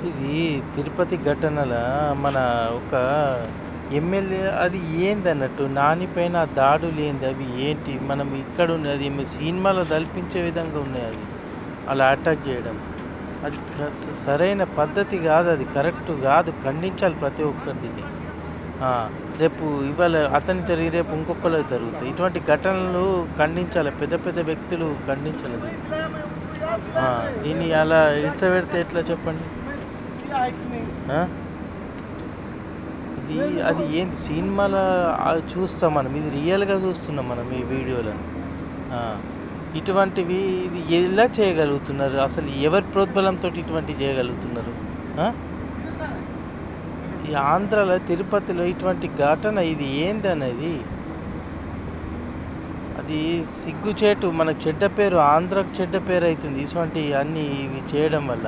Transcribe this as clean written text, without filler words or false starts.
ఇది తిరుపతి ఘటనల మన ఒక ఎమ్మెల్యే అది ఏందన్నట్టు నాని పైన ఆ దాడులేంది? అవి ఏంటి? మనం ఇక్కడున్న అది సినిమాలో తలపించే విధంగా ఉన్నాయి అది. అలా అటాక్ జేయడం. అది సరైన పద్ధతి గాదది. కరెక్ట్ గాదు. ఖండించాలి ప్రతి ఒక్కరు దీన్ని. ఆ! రేపు ఇవాళ అతనికి జరిగి రేపు ఇంకొకళ్ళకి జరుగుతాయి. ఇటువంటి ఘటనలు ఖండించాలి. పెద్ద పెద్ద వ్యక్తులు ఖండించాలి దీన్ని. ఆ! దీన్ని అలా ఇడిసపెడితే ఎట్లా చెప్పండి? ఆ! ఇది అది ఏంది సినిమాల చూస్తాం మనం. ఇది రియల్‌గా చూస్తున్నాం మనం ఈ వీడియోలను. ఆ! ఇటువంటివి ఇది ఎలా చేయగలుగుతున్నారు? అసలు ఎవరి ప్రోద్బలంతోటి ఇటువంటివి చేయగలుగుతున్నారు? ఆ! ఈ ఆంధ్రాలో తిరుపతిలో ఇటువంటి ఘటన ఇది ఏందనేది అది సిగ్గుచేటు. మనకు చెడ్డ పేరు, ఆంధ్రాకు చెడ్డ పేరయితుంది ఇటువంటి అన్నీ ఇవి చేయడం వల్ల.